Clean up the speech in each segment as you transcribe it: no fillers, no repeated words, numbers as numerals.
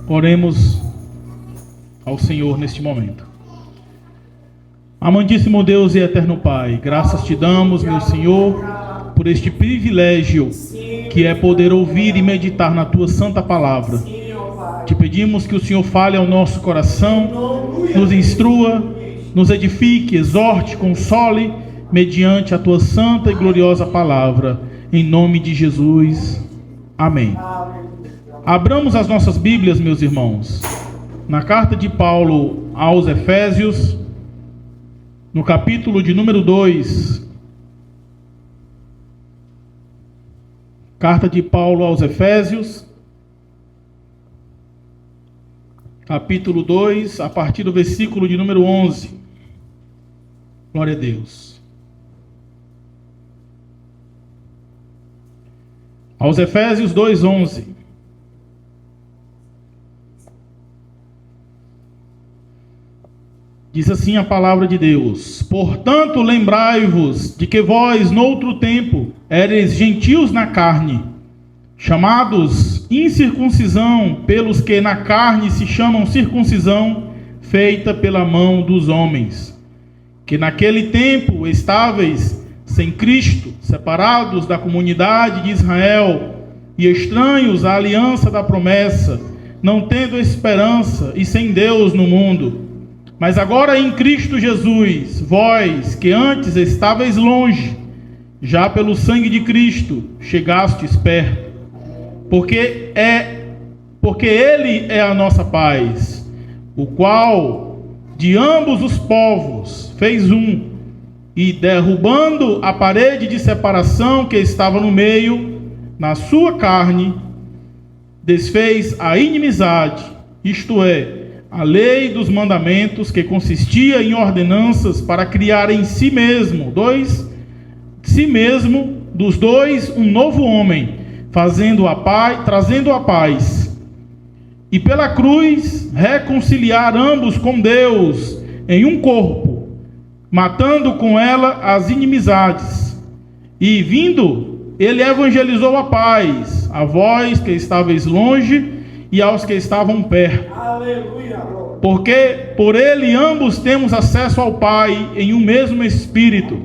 Oremos ao Senhor neste momento. Amantíssimo Deus e eterno Pai, graças te damos, meu Senhor, por este privilégio que é poder ouvir e meditar na tua santa palavra. Te pedimos que o Senhor fale ao nosso coração, nos instrua, nos edifique, exorte, console, mediante a tua santa e gloriosa palavra. Em nome de Jesus. Amém. Abramos as nossas Bíblias, meus irmãos, na carta de Paulo aos Efésios, no capítulo de número 2. Carta de Paulo aos Efésios, capítulo 2, a partir do versículo de número 11. Glória a Deus. Aos Efésios 2:11. Diz assim a palavra de Deus: Portanto, lembrai-vos de que vós, noutro tempo, éreis gentios na carne, chamados incircuncisão pelos que na carne se chamam circuncisão, feita pela mão dos homens, que naquele tempo estáveis sem Cristo, separados da comunidade de Israel e estranhos à aliança da promessa, não tendo esperança e sem Deus no mundo. Mas agora em Cristo Jesus, vós que antes estáveis longe, já pelo sangue de Cristo chegastes perto, porque Ele é a nossa paz, o qual de ambos os povos fez um, e derrubando a parede de separação que estava no meio, na sua carne, desfez a inimizade, isto é, a lei dos mandamentos, que consistia em ordenanças para criar em si mesmo dos dois um novo homem, trazendo a paz, e pela cruz reconciliar ambos com Deus em um corpo, matando com ela as inimizades. E vindo, ele evangelizou a paz a vós que estáveis longe e aos que estavam perto. Aleluia. Porque por ele ambos temos acesso ao Pai em um mesmo Espírito.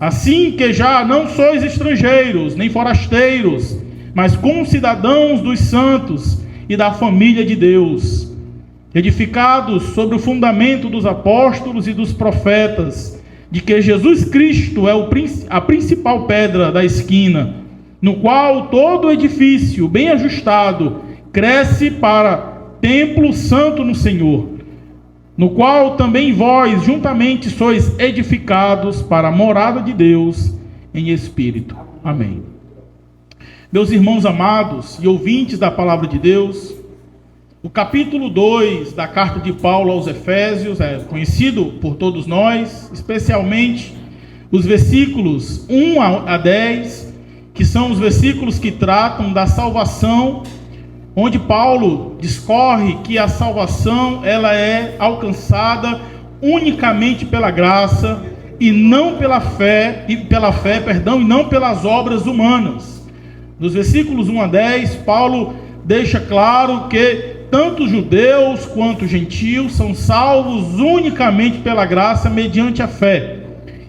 Assim que já não sois estrangeiros, nem forasteiros, mas concidadãos dos santos e da família de Deus, edificados sobre o fundamento dos apóstolos e dos profetas, de que Jesus Cristo é a principal pedra da esquina, no qual todo edifício bem ajustado cresce para templo santo no Senhor, no qual também vós juntamente sois edificados para a morada de Deus em Espírito. Amém. Meus irmãos amados e ouvintes da palavra de Deus, o capítulo 2 da carta de Paulo aos Efésios é conhecido por todos nós, especialmente os versículos 1 a 10, que são os versículos que tratam da salvação, onde Paulo discorre que a salvação ela é alcançada unicamente pela graça e não pela fé, e não pelas obras humanas. Nos versículos 1 a 10, Paulo deixa claro que tanto judeus quanto gentios são salvos unicamente pela graça mediante a fé.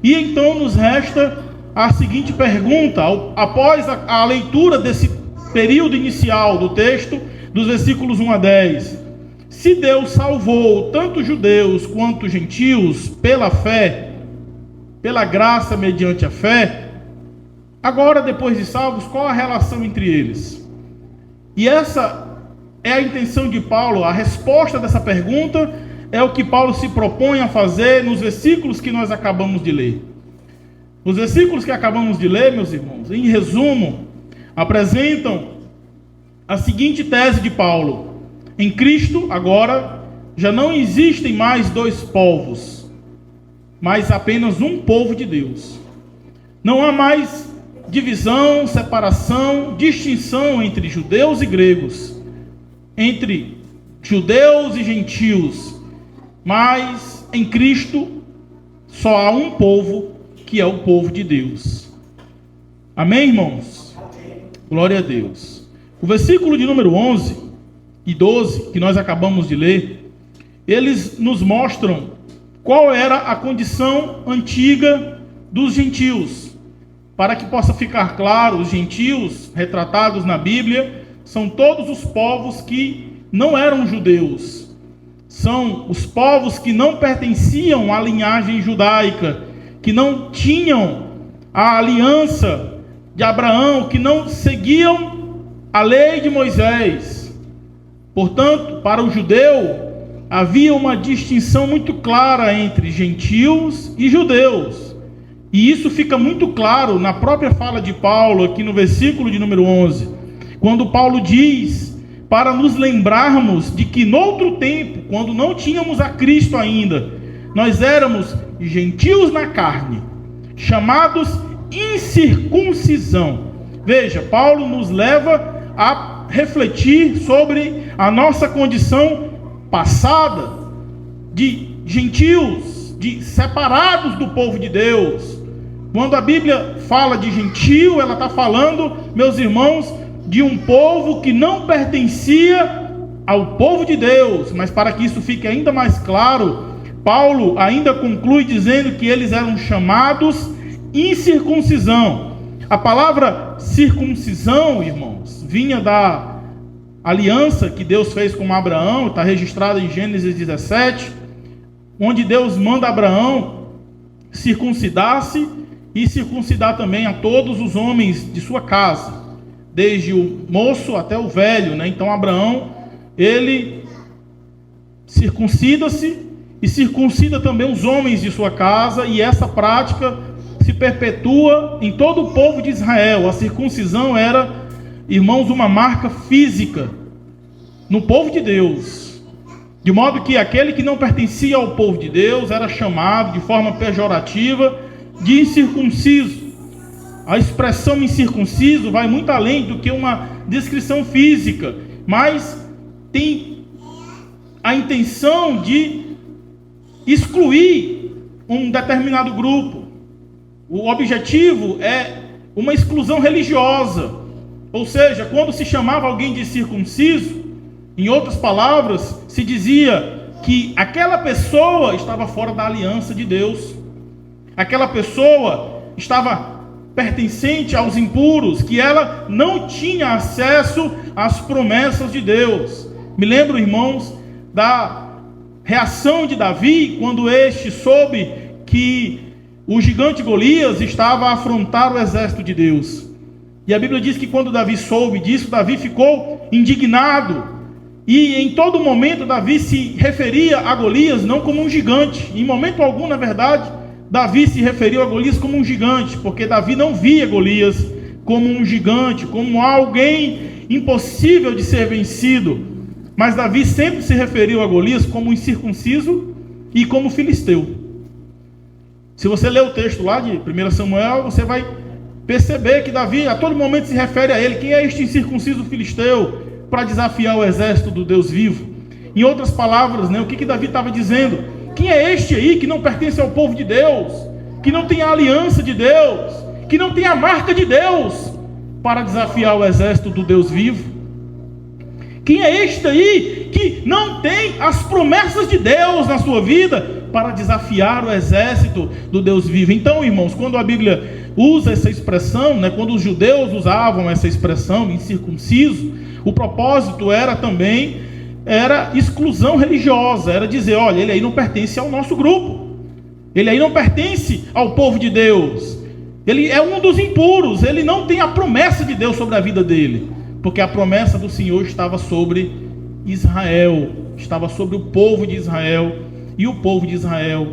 E então nos resta a seguinte pergunta, após a leitura desse período inicial do texto, dos versículos 1 a 10. Se Deus salvou tanto judeus quanto gentios pela fé, pela graça mediante a fé, agora, depois de salvos, qual a relação entre eles? E essa é a intenção de Paulo. A resposta dessa pergunta é o que Paulo se propõe a fazer nos versículos que nós acabamos de ler. Os versículos que acabamos de ler, meus irmãos, em resumo, apresentam a seguinte tese de Paulo: em Cristo, agora, já não existem mais dois povos, mas apenas um povo de Deus. Não há mais divisão, separação, distinção entre judeus e gregos, entre judeus e gentios, mas em Cristo só há um povo, que é o povo de Deus. Amém, irmãos? Glória a Deus. O versículo de número 11 e 12, que nós acabamos de ler, eles nos mostram qual era a condição antiga dos gentios. Para que possa ficar claro, os gentios retratados na Bíblia são todos os povos que não eram judeus. São os povos que não pertenciam à linhagem judaica, que não tinham a aliança de Abraão, que não seguiam a lei de Moisés. Portanto, para o judeu, havia uma distinção muito clara entre gentios e judeus. E isso fica muito claro na própria fala de Paulo, aqui no versículo de número 11, quando Paulo diz, para nos lembrarmos de que noutro tempo, quando não tínhamos a Cristo ainda, nós éramos gentios na carne, chamados incircuncisão. Veja, Paulo nos leva a refletir sobre a nossa condição passada de gentios, de separados do povo de Deus. Quando a Bíblia fala de gentio, ela está falando, meus irmãos, de um povo que não pertencia ao povo de Deus. Mas para que isso fique ainda mais claro, Paulo ainda conclui dizendo que eles eram chamados incircuncisão. A palavra circuncisão, irmãos, vinha da aliança que Deus fez com Abraão, está registrada em Gênesis 17, onde Deus manda Abraão circuncidar-se e circuncidar também a todos os homens de sua casa, desde o moço até o velho, né? Então Abraão, ele circuncida-se e circuncida também os homens de sua casa, e essa prática se perpetua em todo o povo de Israel. A circuncisão era, irmãos, uma marca física no povo de Deus, de modo que aquele que não pertencia ao povo de Deus era chamado de forma pejorativa de incircunciso. A expressão incircunciso vai muito além do que uma descrição física, mas tem a intenção de excluir um determinado grupo. O objetivo é uma exclusão religiosa, ou seja, quando se chamava alguém de circunciso, em outras palavras, se dizia que aquela pessoa estava fora da aliança de Deus, aquela pessoa estava pertencente aos impuros, que ela não tinha acesso às promessas de Deus. Me lembro, irmãos, da reação de Davi, quando este soube que o gigante Golias estava a afrontar o exército de Deus. E a Bíblia diz que quando Davi soube disso, Davi ficou indignado, e em todo momento Davi se referia a Golias não como um gigante. Em momento algum, na verdade, Davi se referiu a Golias como um gigante, porque Davi não via Golias como um gigante, como alguém impossível de ser vencido. Mas Davi sempre se referiu a Golias como incircunciso e como filisteu. Se você ler o texto lá de 1 Samuel, você vai perceber que Davi a todo momento se refere a ele. Quem é este incircunciso filisteu para desafiar o exército do Deus vivo? Em outras palavras, né, o que Davi estava dizendo? Quem é este aí que não pertence ao povo de Deus, que não tem a aliança de Deus, que não tem a marca de Deus para desafiar o exército do Deus vivo? Quem é este aí que não tem as promessas de Deus na sua vida para desafiar o exército do Deus vivo? Então, irmãos, quando a Bíblia usa essa expressão, né, quando os judeus usavam essa expressão, incircunciso, o propósito era também exclusão religiosa, era dizer, olha, ele aí não pertence ao nosso grupo, ele aí não pertence ao povo de Deus, ele é um dos impuros, ele não tem a promessa de Deus sobre a vida dele, porque a promessa do Senhor estava sobre Israel, estava sobre o povo de Israel, e o povo de Israel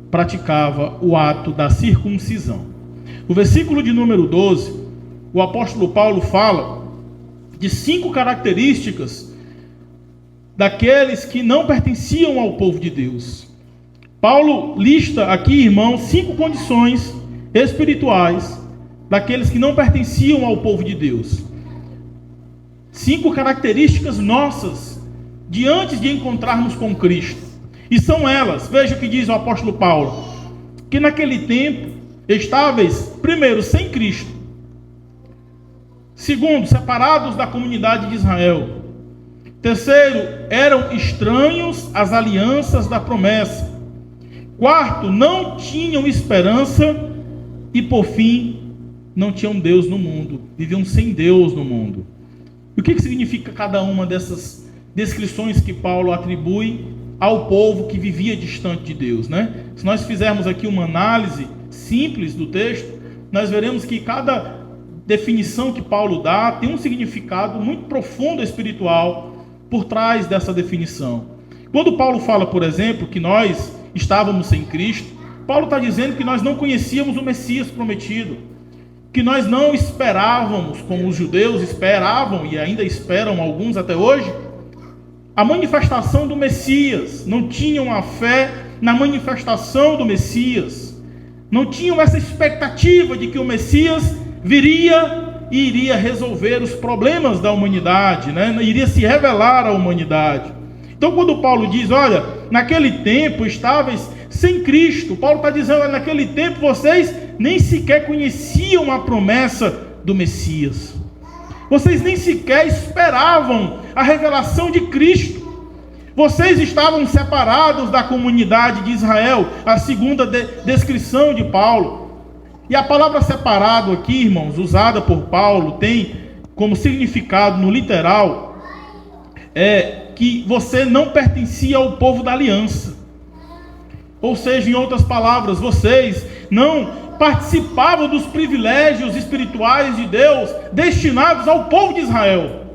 praticava o ato da circuncisão. O versículo de número 12, o apóstolo Paulo fala de 5 características daqueles que não pertenciam ao povo de Deus. Paulo lista aqui, irmãos, 5 condições espirituais daqueles que não pertenciam ao povo de Deus. 5 características nossas diante de encontrarmos com Cristo. E são elas, veja o que diz o apóstolo Paulo, que naquele tempo estáveis, primeiro, sem Cristo, segundo, separados da comunidade de Israel, Terceiro, eram estranhos às alianças da promessa. Quarto, não tinham esperança. E por fim, não tinham Deus no mundo. Viviam sem Deus no mundo. E o que significa cada uma dessas descrições que Paulo atribui ao povo que vivia distante de Deus, né? Se nós fizermos aqui uma análise simples do texto, nós veremos que cada definição que Paulo dá tem um significado muito profundo espiritual por trás dessa definição. Quando Paulo fala, por exemplo, que nós estávamos sem Cristo, Paulo está dizendo que nós não conhecíamos o Messias prometido, que nós não esperávamos, como os judeus esperavam e ainda esperam alguns até hoje, a manifestação do Messias. Não tinham a fé na manifestação do Messias, não tinham essa expectativa de que o Messias viria e iria resolver os problemas da humanidade, né? Iria se revelar à humanidade. Então, quando Paulo diz, olha, naquele tempo estavais sem Cristo, Paulo está dizendo, olha, naquele tempo vocês nem sequer conheciam a promessa do Messias. Vocês nem sequer esperavam a revelação de Cristo. Vocês estavam separados da comunidade de Israel, a segunda descrição de Paulo. E a palavra separado aqui, irmãos, usada por Paulo, tem como significado no literal, que você não pertencia ao povo da aliança. Ou seja, em outras palavras, vocês não participavam dos privilégios espirituais de Deus destinados ao povo de Israel.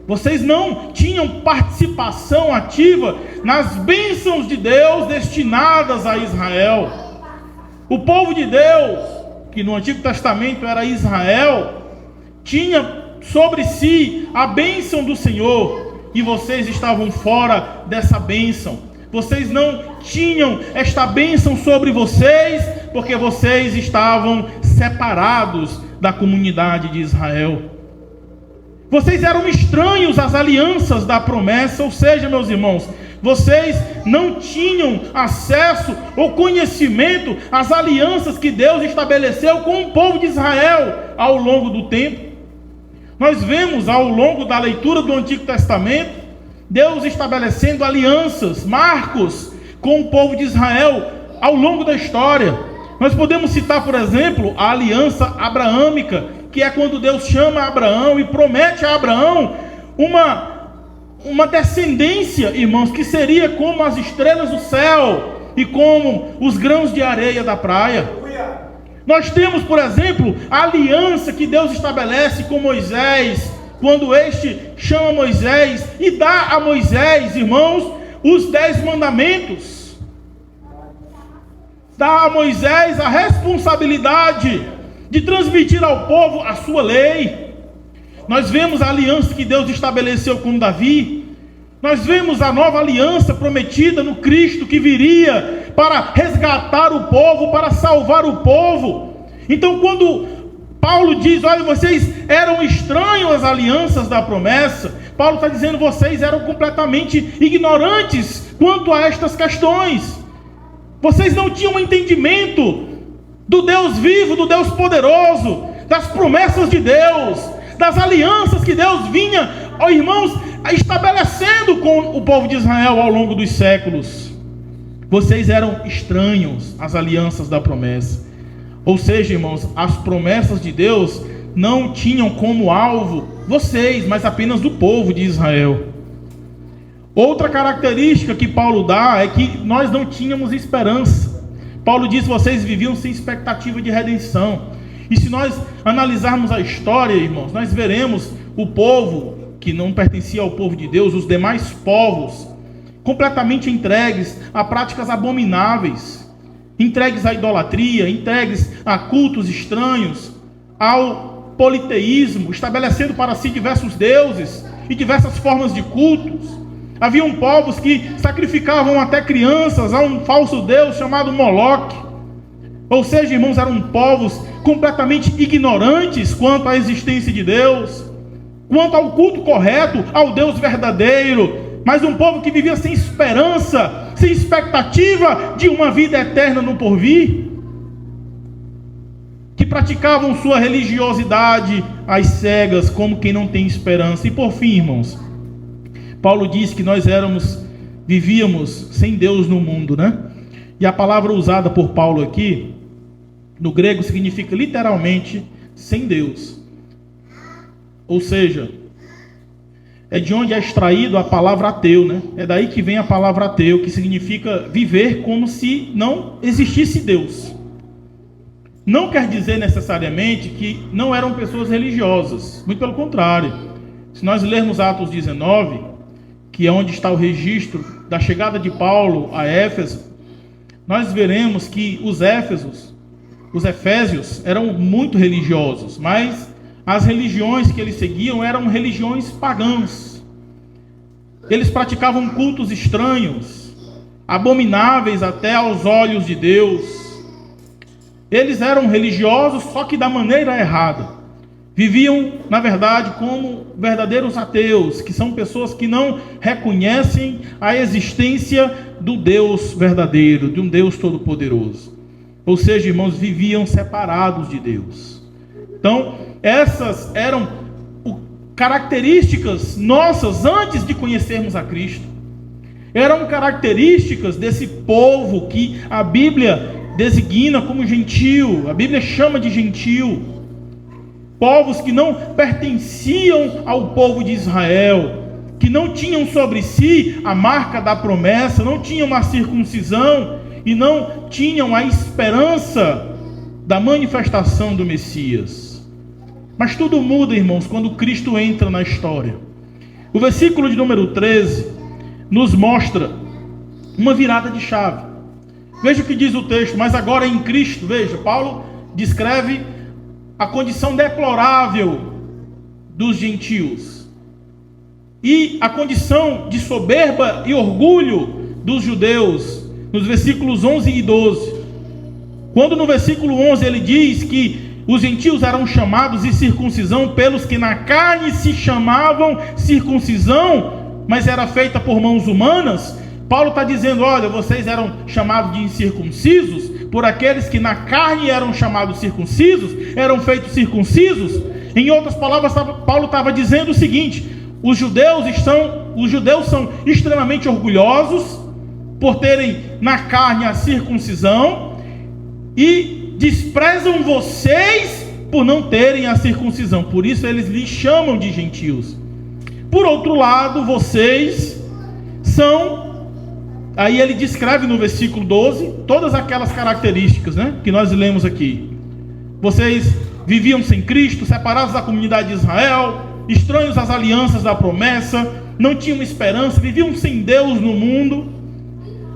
Vocês não tinham participação ativa nas bênçãos de Deus destinadas a Israel. O povo de Deus, que no Antigo Testamento era Israel, tinha sobre si a bênção do Senhor, e vocês estavam fora dessa bênção. Vocês não tinham esta bênção sobre vocês, porque vocês estavam separados da comunidade de Israel. Vocês eram estranhos às alianças da promessa, ou seja, meus irmãos, vocês não tinham acesso ou conhecimento às alianças que Deus estabeleceu com o povo de Israel ao longo do tempo. Nós vemos ao longo da leitura do Antigo Testamento, Deus estabelecendo alianças, marcos com o povo de Israel ao longo da história. Nós podemos citar, por exemplo, a aliança abraâmica, que é quando Deus chama Abraão e promete a Abraão uma descendência, irmãos, que seria como as estrelas do céu e como os grãos de areia da praia. Nós temos, por exemplo, a aliança que Deus estabelece com Moisés, quando este chama Moisés e dá a Moisés, irmãos, os 10 mandamentos. Dá a Moisés a responsabilidade de transmitir ao povo a sua lei. Nós vemos a aliança que Deus estabeleceu com Davi. Nós vemos a nova aliança prometida no Cristo que viria para resgatar o povo, para salvar o povo. Então, quando Paulo diz, olha, vocês eram estranhos às alianças da promessa, Paulo está dizendo, vocês eram completamente ignorantes quanto a estas questões. Vocês não tinham entendimento do Deus vivo, do Deus poderoso, das promessas de Deus, das alianças que Deus vinha, irmãos, estabelecendo com o povo de Israel ao longo dos séculos. Vocês eram estranhos às alianças da promessa. Ou seja, irmãos, as promessas de Deus não tinham como alvo vocês, mas apenas o povo de Israel. Outra característica que Paulo dá é que nós não tínhamos esperança. Paulo diz que vocês viviam sem expectativa de redenção. E se nós analisarmos a história, irmãos, nós veremos o povo que não pertencia ao povo de Deus, os demais povos, completamente entregues a práticas abomináveis, entregues à idolatria, entregues a cultos estranhos, ao politeísmo, estabelecendo para si diversos deuses e diversas formas de cultos. Haviam povos que sacrificavam até crianças a um falso deus chamado Moloque. Ou seja, irmãos, eram povos completamente ignorantes quanto à existência de Deus, quanto ao culto correto ao Deus verdadeiro, mas um povo que vivia sem esperança, sem expectativa de uma vida eterna no porvir, que praticavam sua religiosidade às cegas, como quem não tem esperança. E por fim, irmãos, Paulo diz que nós vivíamos sem Deus no mundo, né? E a palavra usada por Paulo aqui, no grego, significa literalmente sem Deus. Ou seja, é de onde é extraído a palavra ateu, né? É daí que vem a palavra ateu, que significa viver como se não existisse Deus. Não quer dizer necessariamente que não eram pessoas religiosas, muito pelo contrário. Se nós lermos Atos 19, que é onde está o registro da chegada de Paulo a Éfeso, nós veremos que os efésios eram muito religiosos, mas as religiões que eles seguiam eram religiões pagãs. Eles praticavam cultos estranhos, abomináveis até aos olhos de Deus. Eles eram religiosos, só que da maneira errada. Viviam, na verdade, como verdadeiros ateus, que são pessoas que não reconhecem a existência do Deus verdadeiro, de um Deus todo-poderoso. Ou seja, irmãos, viviam separados de Deus. Então, essas eram características nossas antes de conhecermos a Cristo. Eram características desse povo que a Bíblia designa como gentil, a Bíblia chama de gentil. Povos que não pertenciam ao povo de Israel, que não tinham sobre si a marca da promessa, não tinham a circuncisão e não tinham a esperança da manifestação do Messias. Mas tudo muda, irmãos, quando Cristo entra na história. O versículo de número 13 nos mostra uma virada de chave. Veja o que diz o texto: mas agora em Cristo, veja, Paulo descreve a condição deplorável dos gentios e a condição de soberba e orgulho dos judeus, nos versículos 11 e 12. Quando no versículo 11 ele diz que os gentios eram chamados de circuncisão pelos que na carne se chamavam circuncisão, mas era feita por mãos humanas, Paulo está dizendo: olha, vocês eram chamados de incircuncisos por aqueles que na carne eram chamados circuncisos, eram feitos circuncisos. Em outras palavras, Paulo estava dizendo o seguinte: os judeus são extremamente orgulhosos por terem na carne a circuncisão e desprezam vocês por não terem a circuncisão. Por isso eles lhes chamam de gentios. Por outro lado, vocês são... Aí ele descreve no versículo 12 todas aquelas características, né, que nós lemos aqui. Vocês viviam sem Cristo, separados da comunidade de Israel, estranhos às alianças da promessa, não tinham esperança, viviam sem Deus no mundo.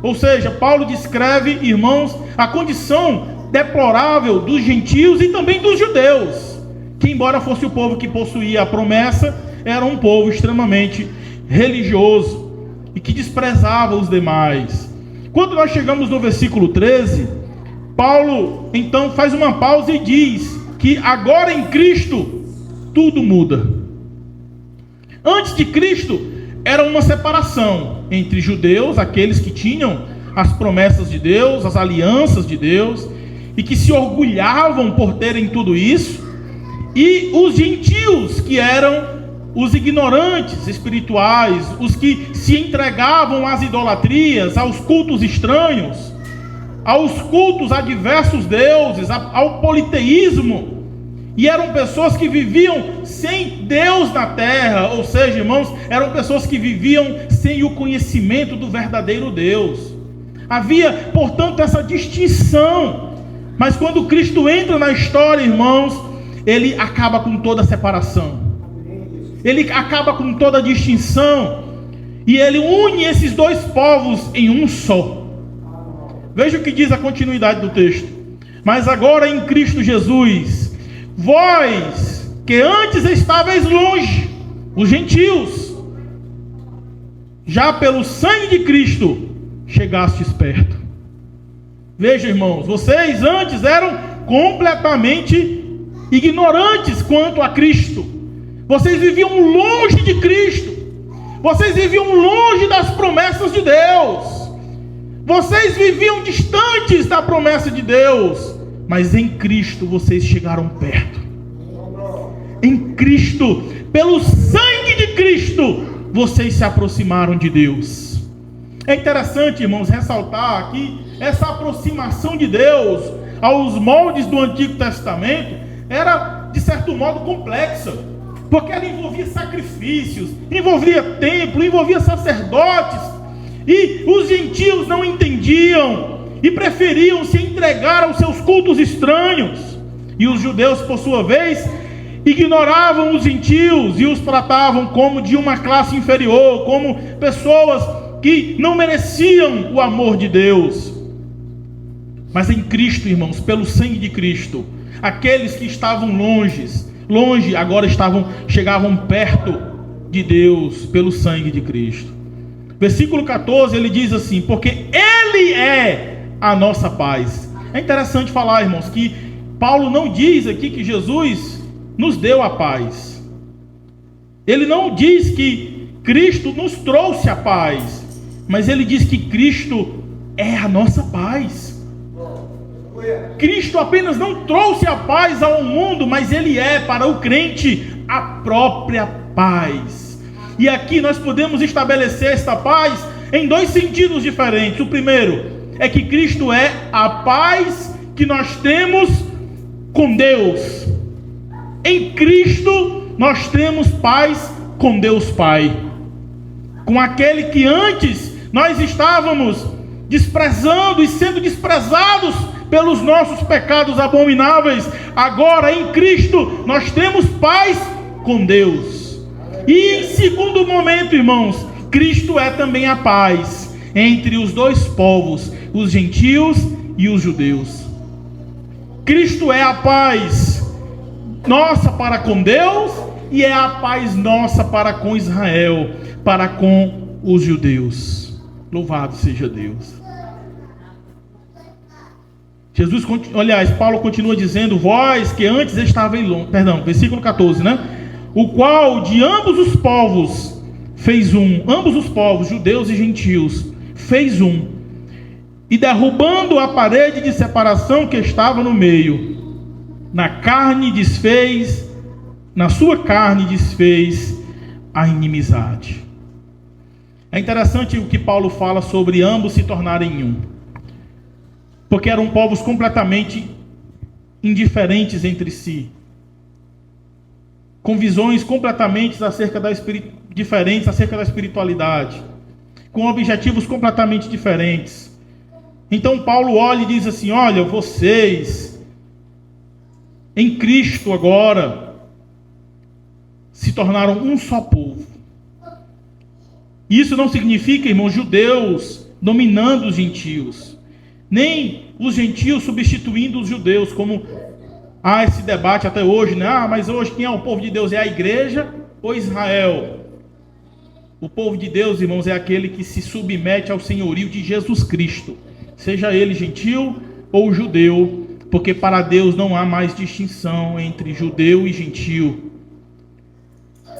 Ou seja, Paulo descreve, irmãos, a condição deplorável dos gentios e também dos judeus, que embora fosse o povo que possuía a promessa, era um povo extremamente religioso e que desprezava os demais. Quando nós chegamos no versículo 13, Paulo então faz uma pausa e diz que agora em Cristo tudo muda. Antes de Cristo era uma separação entre judeus, aqueles que tinham as promessas de Deus, as alianças de Deus, e que se orgulhavam por terem tudo isso, e os gentios, que eram os ignorantes espirituais, os que se entregavam às idolatrias, aos cultos estranhos, aos cultos a diversos deuses, ao politeísmo, e eram pessoas que viviam sem Deus na terra. Ou seja, irmãos, eram pessoas que viviam sem o conhecimento do verdadeiro Deus. Havia, portanto, essa distinção. Mas quando Cristo entra na história, irmãos, ele acaba com toda a separação. Ele acaba com toda a distinção. E ele une esses dois povos em um só. Veja o que diz a continuidade do texto. Mas agora em Cristo Jesus, vós que antes estáveis longe, os gentios, já pelo sangue de Cristo chegastes perto. Veja, irmãos, vocês antes eram completamente ignorantes quanto a Cristo. Vocês viviam longe de Cristo. Vocês viviam longe das promessas de Deus. Vocês viviam distantes da promessa de Deus. Mas em Cristo vocês chegaram perto. Em Cristo, pelo sangue de Cristo, vocês se aproximaram de Deus. É interessante, irmãos, ressaltar aqui essa aproximação de Deus aos moldes do Antigo Testamento era, de certo modo, complexa, porque ela envolvia sacrifícios, envolvia templo, envolvia sacerdotes, e os gentios não entendiam e preferiam se entregar aos seus cultos estranhos, e os judeus, por sua vez, ignoravam os gentios e os tratavam como de uma classe inferior, como pessoas que não mereciam o amor de Deus. Mas em Cristo, irmãos, pelo sangue de Cristo, aqueles que estavam longe, agora chegavam perto de Deus pelo sangue de Cristo. Versículo 14, ele diz assim: porque Ele é a nossa paz. É interessante falar, irmãos, que Paulo não diz aqui que Jesus nos deu a paz. Ele não diz que Cristo nos trouxe a paz, mas ele diz que Cristo é a nossa paz. Cristo apenas não trouxe a paz ao mundo, mas Ele é para o crente a própria paz. E aqui nós podemos estabelecer esta paz em dois sentidos diferentes. O primeiro é que Cristo é a paz que nós temos com Deus. Em Cristo nós temos paz com Deus Pai, com aquele que antes nós estávamos desprezando e sendo desprezados pelos nossos pecados abomináveis. Agora em Cristo nós temos paz com Deus. E em segundo momento, irmãos, Cristo é também a paz entre os dois povos, os gentios e os judeus. Cristo é a paz nossa para com Deus e é a paz nossa para com Israel, para com os judeus. Louvado seja Deus. Paulo continua dizendo: vós que antes estavais longe, versículo 14, né? O qual de ambos os povos fez um, ambos os povos, judeus e gentios, fez um, e derrubando a parede de separação que estava no meio, na sua carne desfez a inimizade. É interessante o que Paulo fala sobre ambos se tornarem um, porque eram povos completamente indiferentes entre si, com visões completamente diferentes acerca da espiritualidade, com objetivos completamente diferentes. Então Paulo olha e diz assim: olha, vocês em Cristo agora se tornaram um só povo. Isso não significa, irmãos, judeus dominando os gentios, nem os gentios substituindo os judeus, como há esse debate até hoje, né? Mas hoje quem é o povo de Deus? É a igreja ou Israel? O povo de Deus, irmãos, é aquele que se submete ao senhorio de Jesus Cristo, seja ele gentil ou judeu, porque para Deus não há mais distinção entre judeu e gentil,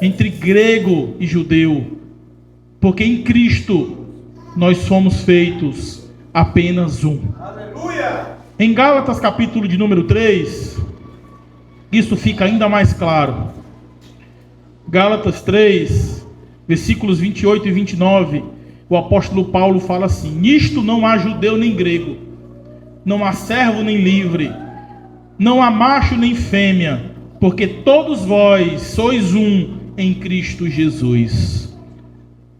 entre grego e judeu, porque em Cristo nós somos feitos apenas um. Aleluia! Em Gálatas capítulo de número 3, isso fica ainda mais claro. Gálatas 3, versículos 28 e 29, o apóstolo Paulo fala assim: nisto não há judeu nem grego, não há servo nem livre, não há macho nem fêmea, porque todos vós sois um em Cristo Jesus.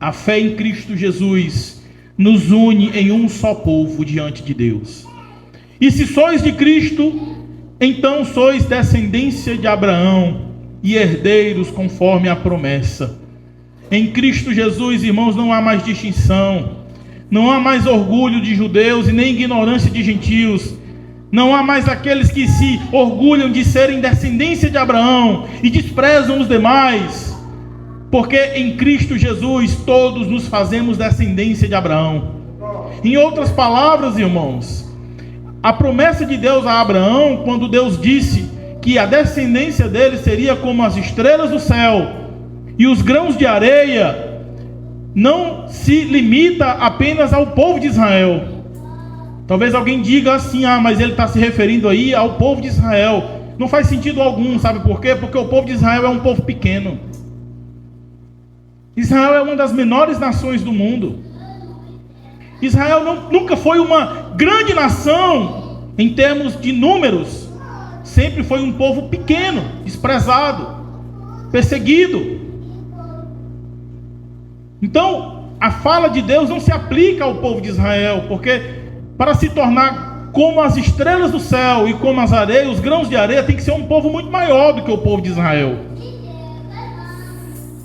A fé em Cristo Jesus nos une em um só povo diante de Deus. E se sois de Cristo, então sois descendência de Abraão e herdeiros conforme a promessa. Em Cristo Jesus, irmãos, não há mais distinção, não há mais orgulho de judeus e nem ignorância de gentios. Não há mais aqueles que se orgulham de serem descendência de Abraão e desprezam os demais, porque em Cristo Jesus todos nos fazemos descendência de Abraão. Em outras palavras, irmãos, a promessa de Deus a Abraão, quando Deus disse que a descendência dele seria como as estrelas do céu e os grãos de areia, não se limita apenas ao povo de Israel. Talvez alguém diga assim: mas ele está se referindo aí ao povo de Israel. Não faz sentido algum, sabe por quê? Porque o povo de Israel é um povo pequeno. Israel é uma das menores nações do mundo. Israel nunca foi uma grande nação em termos de números. Sempre foi um povo pequeno, desprezado, perseguido. Então, a fala de Deus não se aplica ao povo de Israel, porque para se tornar como as estrelas do céu e como as areias, os grãos de areia, tem que ser um povo muito maior do que o povo de Israel.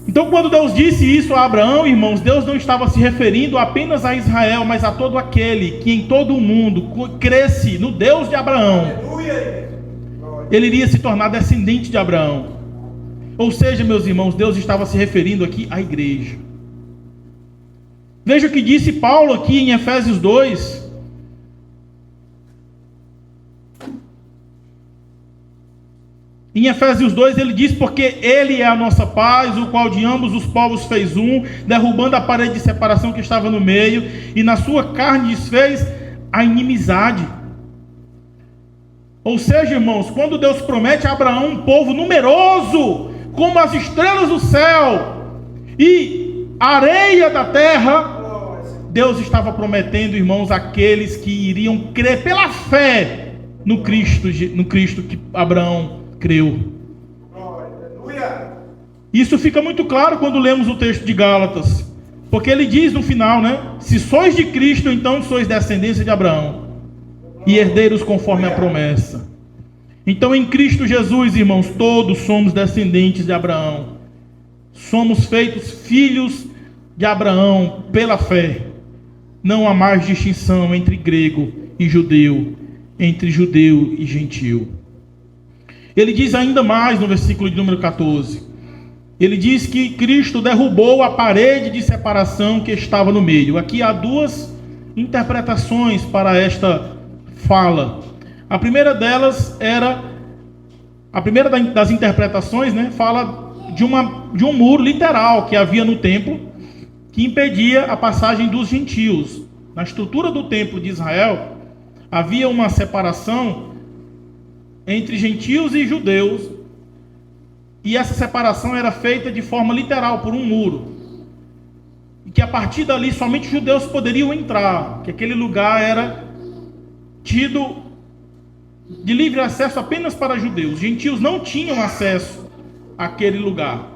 Então, quando Deus disse isso a Abraão, irmãos, Deus não estava se referindo apenas a Israel, mas a todo aquele que em todo o mundo cresce no Deus de Abraão. Ele iria se tornar descendente de Abraão. Ou seja, meus irmãos, Deus estava se referindo aqui à igreja. Veja o que disse Paulo aqui em Efésios 2. Em Efésios 2 ele diz: porque ele é a nossa paz, o qual de ambos os povos fez um, derrubando a parede de separação que estava no meio, e na sua carne desfez a inimizade. Ou seja, irmãos, quando Deus promete a Abraão um povo numeroso, como as estrelas do céu e a areia da terra, Deus estava prometendo, irmãos, aqueles que iriam crer pela fé no Cristo que Abraão creu. Isso fica muito claro quando lemos o texto de Gálatas, porque ele diz no final, né? Se sois de Cristo, então sois descendência de Abraão e herdeiros conforme a promessa. Então, em Cristo Jesus, irmãos, todos somos descendentes de Abraão. Somos feitos filhos de Abraão pela fé. Não há mais distinção entre grego e judeu, entre judeu e gentil. Ele diz ainda mais no versículo de número 14. Ele diz que Cristo derrubou a parede de separação que estava no meio. Aqui há duas interpretações para esta fala. A primeira delas a primeira das interpretações, né, fala de um muro literal que havia no templo, que impedia a passagem dos gentios. Na estrutura do templo de Israel, havia uma separação entre gentios e judeus, e essa separação era feita de forma literal, por um muro, e que a partir dali somente judeus poderiam entrar, que aquele lugar era tido de livre acesso apenas para judeus. Gentios não tinham acesso àquele lugar.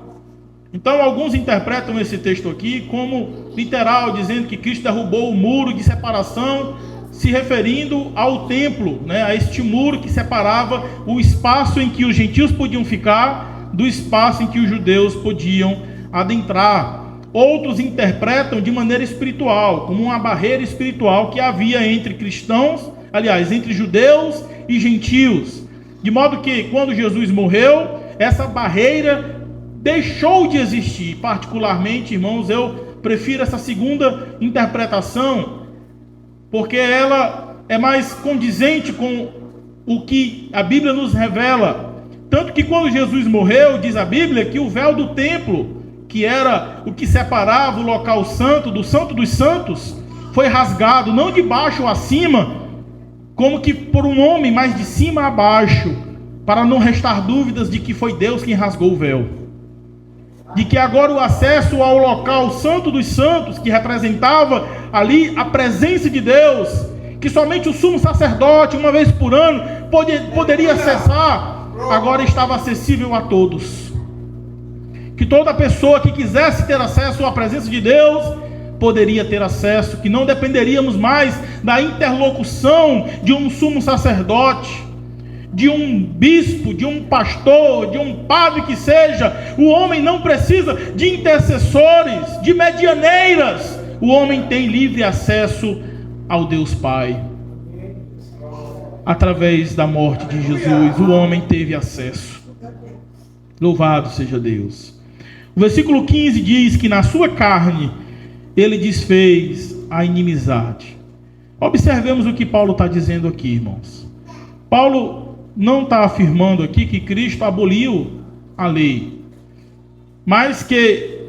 Então alguns interpretam esse texto aqui como literal, dizendo que Cristo derrubou o muro de separação, se referindo ao templo, né, a este muro que separava o espaço em que os gentios podiam ficar do espaço em que os judeus podiam adentrar. Outros interpretam de maneira espiritual, como uma barreira espiritual que havia entre cristãos, aliás, entre judeus e gentios, de modo que quando Jesus morreu, essa barreira deixou de existir. Particularmente, irmãos, eu prefiro essa segunda interpretação, porque ela é mais condizente com o que a Bíblia nos revela. Tanto que quando Jesus morreu, diz a Bíblia que o véu do templo, que era o que separava o local santo do santo dos santos, foi rasgado, não de baixo a cima, como que por um homem, mas de cima a baixo, para não restar dúvidas de que foi Deus quem rasgou o véu. De que agora o acesso ao local santo dos santos, que representava ali a presença de Deus, que somente o sumo sacerdote, uma vez por ano, poderia acessar, agora estava acessível a todos. Que toda pessoa que quisesse ter acesso à presença de Deus, poderia ter acesso, que não dependeríamos mais da interlocução de um sumo sacerdote, de um bispo, de um pastor, de um padre que seja. O homem não precisa de intercessores, de medianeiras. O homem tem livre acesso ao Deus Pai. Através da morte de Jesus, o homem teve acesso. Louvado seja Deus. O versículo 15 diz que na sua carne ele desfez a inimizade. Observemos o que Paulo está dizendo aqui, irmãos. Paulo não está afirmando aqui que Cristo aboliu a lei, mas que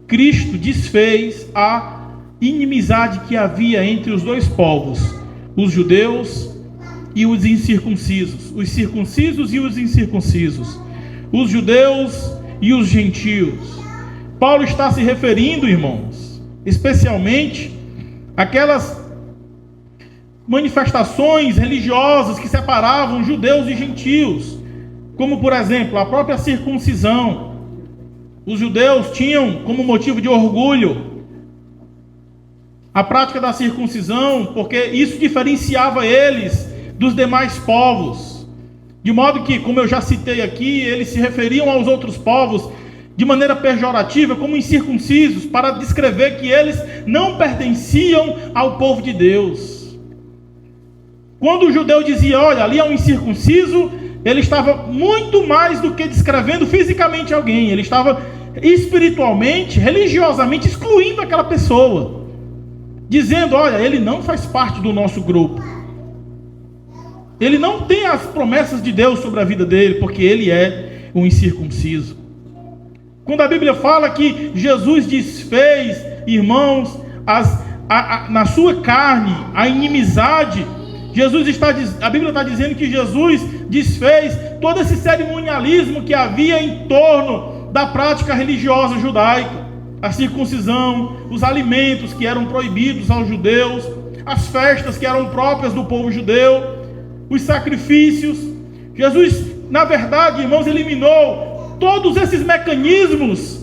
Cristo desfez a inimizade que havia entre os dois povos, os judeus e os incircuncisos, os circuncisos e os incircuncisos, os judeus e os gentios. Paulo está se referindo, irmãos, especialmente àquelas manifestações religiosas que separavam judeus e gentios, como por exemplo a própria circuncisão. Os judeus tinham como motivo de orgulho a prática da circuncisão, porque isso diferenciava eles dos demais povos, de modo que, como eu já citei aqui, eles se referiam aos outros povos de maneira pejorativa como incircuncisos, para descrever que eles não pertenciam ao povo de Deus. Quando o judeu dizia, olha, ali é um incircunciso, ele estava muito mais do que descrevendo fisicamente alguém, ele estava espiritualmente, religiosamente excluindo aquela pessoa, dizendo, olha, ele não faz parte do nosso grupo, ele não tem as promessas de Deus sobre a vida dele, porque ele é um incircunciso. Quando a Bíblia fala que Jesus desfez, irmãos, na sua carne, a inimizade, a Bíblia está dizendo que Jesus desfez todo esse cerimonialismo que havia em torno da prática religiosa judaica, a circuncisão, os alimentos que eram proibidos aos judeus, as festas que eram próprias do povo judeu, os sacrifícios. Jesus, na verdade, irmãos, eliminou todos esses mecanismos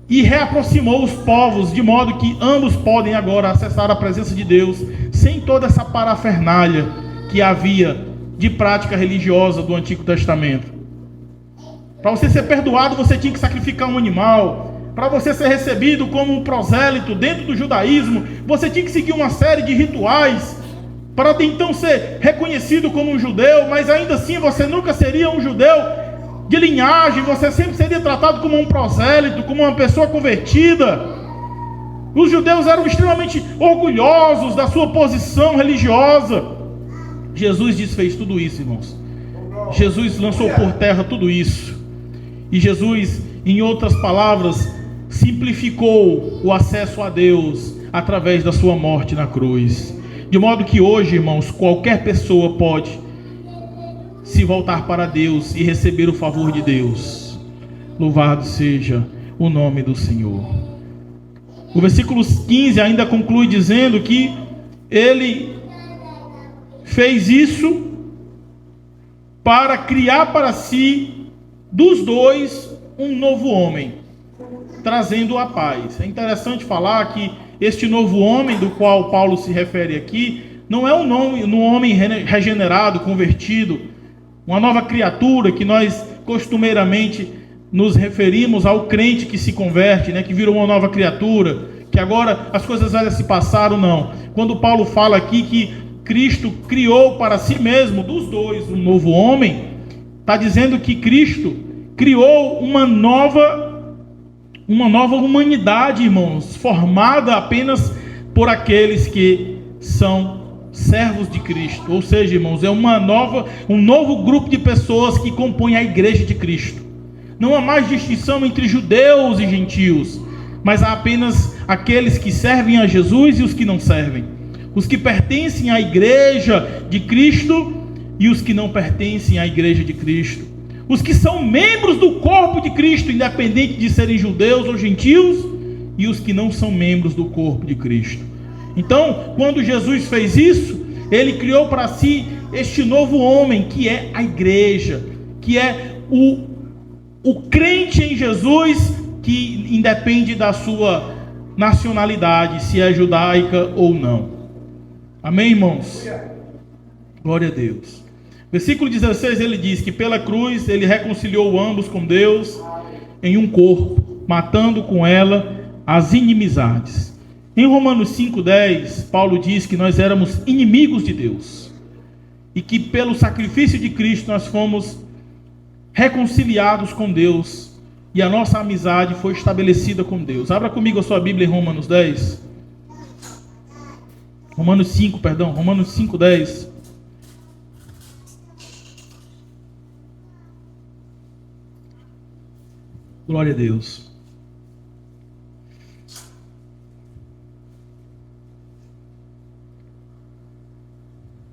e reaproximou os povos, de modo que ambos podem agora acessar a presença de Deus, sem toda essa parafernália que havia de prática religiosa do Antigo Testamento. Para você ser perdoado, você tinha que sacrificar um animal. Para você ser recebido como um prosélito dentro do judaísmo, você tinha que seguir uma série de rituais, para então ser reconhecido como um judeu, mas ainda assim você nunca seria um judeu de linhagem, você sempre seria tratado como um prosélito, como uma pessoa convertida. Os judeus eram extremamente orgulhosos da sua posição religiosa. Jesus desfez tudo isso, irmãos. Jesus lançou por terra tudo isso. E Jesus, em outras palavras, simplificou o acesso a Deus através da sua morte na cruz. De modo que hoje, irmãos, qualquer pessoa pode se voltar para Deus e receber o favor de Deus. Louvado seja o nome do Senhor. O versículo 15 ainda conclui dizendo que ele fez isso para criar para si dos dois um novo homem, trazendo a paz. É interessante falar que este novo homem do qual Paulo se refere aqui não é um homem regenerado, convertido, uma nova criatura que nós costumeiramente nos referimos ao crente que se converte, que virou uma nova criatura, que agora as coisas velhas se passaram. Não. Quando Paulo fala aqui que Cristo criou para si mesmo, dos dois, um novo homem, está dizendo que Cristo criou uma nova humanidade, irmãos, formada apenas por aqueles que são servos de Cristo. Ou seja, irmãos, é um novo grupo de pessoas que compõem a igreja de Cristo. Não há mais distinção entre judeus e gentios, mas há apenas aqueles que servem a Jesus e os que não servem, os que pertencem à igreja de Cristo e os que não pertencem à igreja de Cristo, os que são membros do corpo de Cristo, independente de serem judeus ou gentios, e os que não são membros do corpo de Cristo. Então, quando Jesus fez isso, ele criou para si este novo homem, que é a igreja, que é o crente em Jesus, que independe da sua nacionalidade, se é judaica ou não. Amém, irmãos? Glória a Deus. Versículo 16, ele diz que pela cruz ele reconciliou ambos com Deus em um corpo, matando com ela as inimizades. Em Romanos 5,10, Paulo diz que nós éramos inimigos de Deus e que pelo sacrifício de Cristo nós fomos reconciliados com Deus e a nossa amizade foi estabelecida com Deus. Abra comigo a sua Bíblia em Romanos 5,10. Glória a Deus.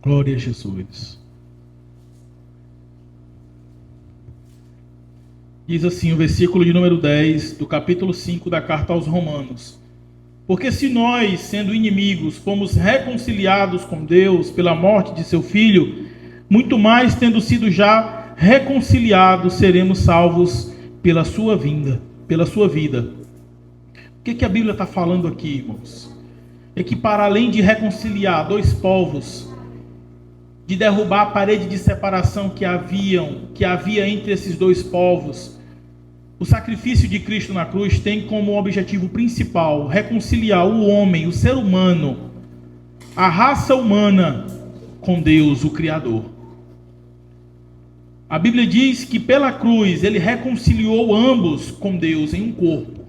Glória a Jesus. Diz assim o versículo de número 10 do capítulo 5 da carta aos Romanos: porque se nós, sendo inimigos, fomos reconciliados com Deus pela morte de seu Filho, muito mais, tendo sido já reconciliados, seremos salvos pela sua vinda, pela sua vida. O que a Bíblia está falando aqui, irmãos? É que para além de reconciliar dois povos, de derrubar a parede de separação que havia entre esses dois povos, o sacrifício de Cristo na cruz tem como objetivo principal reconciliar o homem, o ser humano, a raça humana com Deus, o Criador. A Bíblia diz que pela cruz ele reconciliou ambos com Deus em um corpo.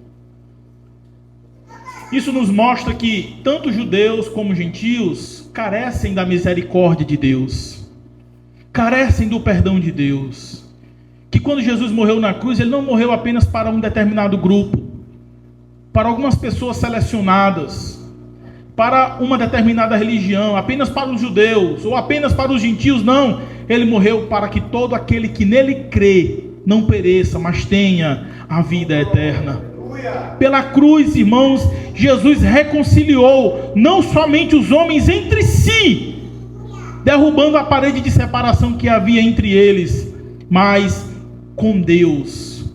Isso nos mostra que tanto judeus como gentios carecem da misericórdia de Deus, carecem do perdão de Deus. Que quando Jesus morreu na cruz, ele não morreu apenas para um determinado grupo, para algumas pessoas selecionadas, para uma determinada religião, apenas para os judeus ou apenas para os gentios. Não, ele morreu para que todo aquele que nele crê não pereça, mas tenha a vida eterna. Pela cruz, irmãos, Jesus reconciliou não somente os homens entre si, derrubando a parede de separação que havia entre eles, mas com Deus,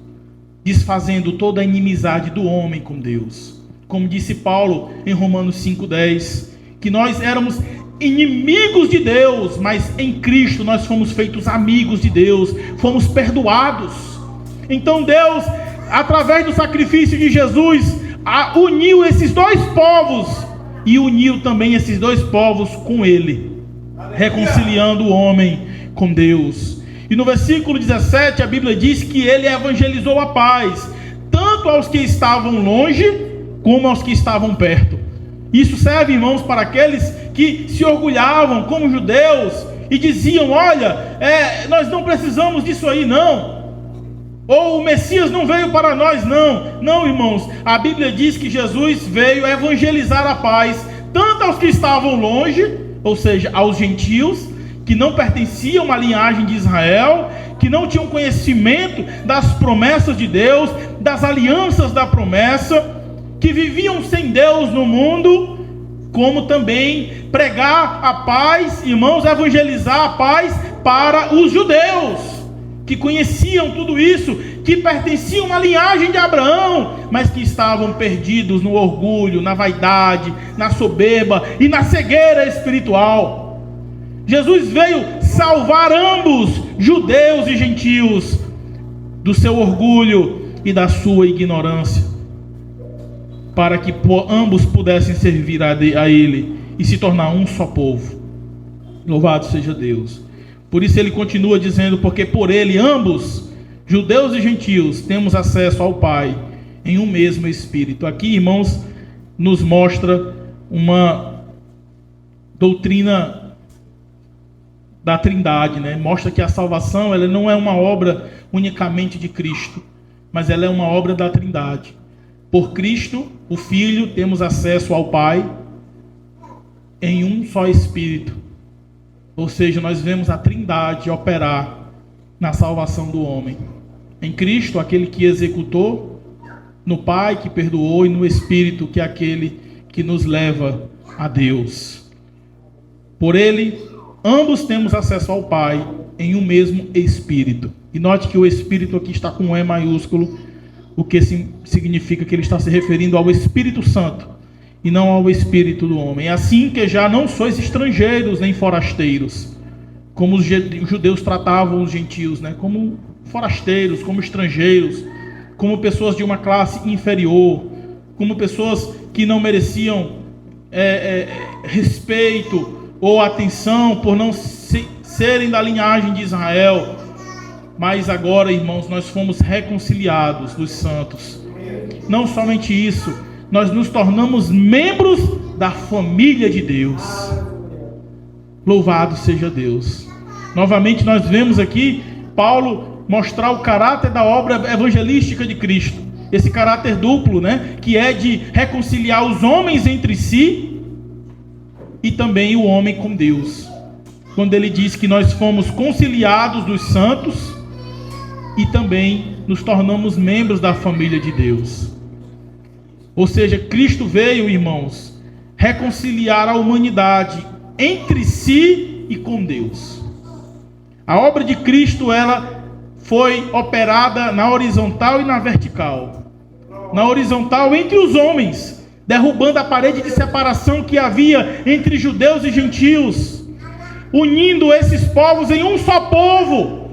desfazendo toda a inimizade do homem com Deus. Como disse Paulo em Romanos 5,10, que nós éramos inimigos de Deus, mas em Cristo nós fomos feitos amigos de Deus, fomos perdoados. Então Deus, através do sacrifício de Jesus, uniu esses dois povos e uniu também esses dois povos com Ele, reconciliando o homem com Deus. E no versículo 17 a Bíblia diz que Ele evangelizou a paz, tanto aos que estavam longe, como aos que estavam perto. Isso serve, irmãos, para aqueles que se orgulhavam como judeus e diziam: olha, nós não precisamos disso aí não, ou o Messias não veio para nós não. Não, irmãos, a Bíblia diz que Jesus veio evangelizar a paz, tanto aos que estavam longe, ou seja, aos gentios, que não pertenciam à linhagem de Israel, que não tinham conhecimento das promessas de Deus, das alianças da promessa, que viviam sem Deus no mundo, como também pregar a paz, irmãos, evangelizar a paz para os judeus, que conheciam tudo isso, que pertenciam à linhagem de Abraão, mas que estavam perdidos no orgulho, na vaidade, na soberba e na cegueira espiritual. Jesus veio salvar ambos, judeus e gentios, do seu orgulho e da sua ignorância, para que ambos pudessem servir a Ele e se tornar um só povo. Louvado seja Deus. Por isso ele continua dizendo: porque por Ele ambos, judeus e gentios, temos acesso ao Pai em um mesmo Espírito. Aqui, irmãos, nos mostra uma doutrina da Trindade, né? Mostra que a salvação, ela não é uma obra unicamente de Cristo, mas ela é uma obra da Trindade. Por Cristo, o Filho, temos acesso ao Pai em um só Espírito. Ou seja, nós vemos a Trindade operar na salvação do homem. Em Cristo, aquele que executou, no Pai que perdoou, e no Espírito, que é aquele que nos leva a Deus. Por Ele, ambos temos acesso ao Pai em um mesmo Espírito. E note que o Espírito aqui está com um E maiúsculo, o que significa que ele está se referindo ao Espírito Santo e não ao Espírito do homem. É assim que já não sois estrangeiros nem forasteiros, como os judeus tratavam os gentios, né? Como forasteiros, como estrangeiros, como pessoas de uma classe inferior, como pessoas que não mereciam respeito ou atenção por não serem da linhagem de Israel. Mas agora, irmãos, nós fomos reconciliados dos santos. Não somente isso, nós nos tornamos membros da família de Deus. Louvado seja Deus. Novamente nós vemos aqui Paulo mostrar o caráter da obra evangelística de Cristo. Esse caráter duplo, né? Que é de reconciliar os homens entre si e também o homem com Deus. Quando ele diz que nós fomos conciliados dos santos e também nos tornamos membros da família de Deus. Ou seja, Cristo veio, irmãos, reconciliar a humanidade entre si e com Deus. A obra de Cristo, ela foi operada na horizontal e na vertical. Na horizontal entre os homens, derrubando a parede de separação que havia entre judeus e gentios, unindo esses povos em um só povo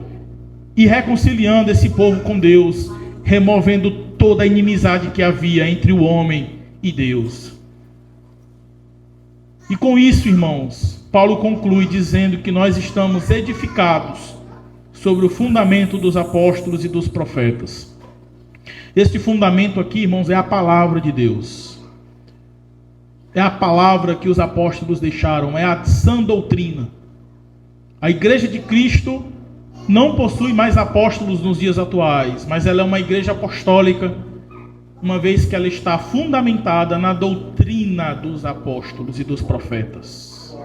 e reconciliando esse povo com Deus, removendo toda a inimizade que havia entre o homem e Deus. E com isso, irmãos, Paulo conclui dizendo que nós estamos edificados sobre o fundamento dos apóstolos e dos profetas. Este fundamento aqui, irmãos, é a palavra de Deus. É a palavra que os apóstolos deixaram, é a sã doutrina. A igreja de Cristo não possui mais apóstolos nos dias atuais, mas ela é uma igreja apostólica, uma vez que ela está fundamentada na doutrina dos apóstolos e dos profetas.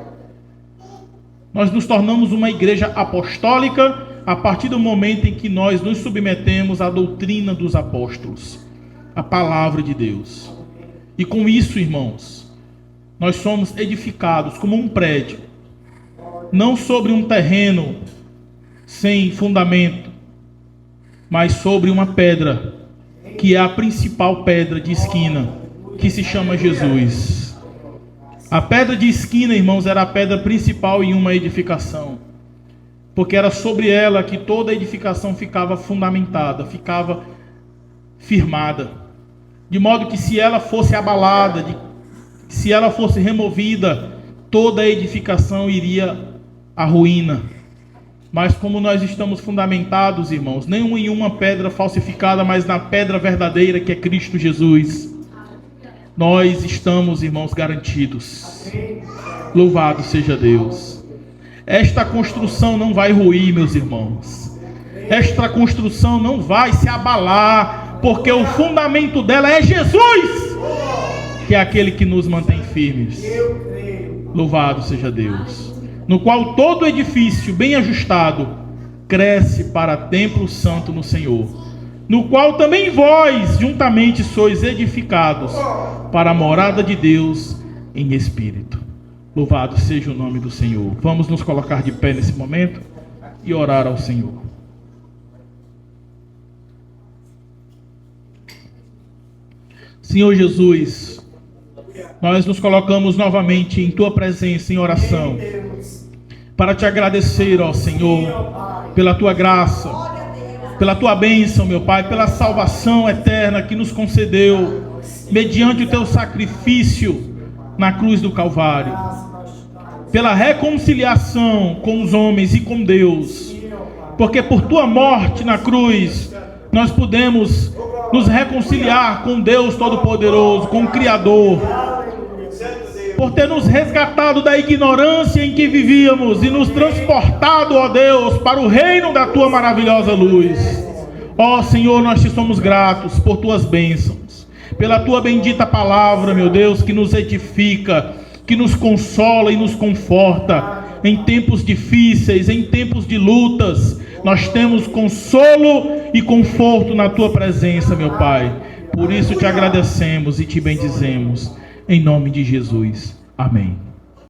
Nós nos tornamos uma igreja apostólica a partir do momento em que nós nos submetemos à doutrina dos apóstolos, a palavra de Deus. E com isso, irmãos, nós somos edificados como um prédio, não sobre um terreno sem fundamento, mas sobre uma pedra, que é a principal pedra de esquina, que se chama Jesus. A pedra de esquina, irmãos, era a pedra principal em uma edificação, porque era sobre ela que toda a edificação ficava fundamentada, ficava firmada, de modo que se ela fosse abalada, se ela fosse removida, toda a edificação iria à ruína. Mas como nós estamos fundamentados, irmãos, não em uma pedra falsificada, mas na pedra verdadeira, que é Cristo Jesus, nós estamos, irmãos, garantidos. Louvado seja Deus. Esta construção não vai ruir, meus irmãos. Esta construção não vai se abalar, porque o fundamento dela é Jesus, que é aquele que nos mantém firmes. Louvado seja Deus. No qual todo edifício bem ajustado cresce para templo santo no Senhor, no qual também vós juntamente sois edificados para a morada de Deus em espírito. Louvado seja o nome do Senhor. Vamos nos colocar de pé nesse momento e orar ao Senhor. Senhor Jesus, nós nos colocamos novamente em Tua presença em oração, para Te agradecer, ó Senhor, pela Tua graça, pela Tua bênção, meu Pai, pela salvação eterna que nos concedeu, mediante o Teu sacrifício na cruz do Calvário, pela reconciliação com os homens e com Deus, porque por Tua morte na cruz, nós pudemos nos reconciliar com Deus Todo-Poderoso, com o Criador, por ter nos resgatado da ignorância em que vivíamos e nos transportado, ó Deus, para o reino da Tua maravilhosa luz. Ó Senhor, nós Te somos gratos por Tuas bênçãos, pela Tua bendita palavra, meu Deus, que nos edifica, que nos consola e nos conforta em tempos difíceis, em tempos de lutas. Nós temos consolo e conforto na Tua presença, meu Pai. Por isso Te agradecemos e Te bendizemos. Em nome de Jesus. Amém.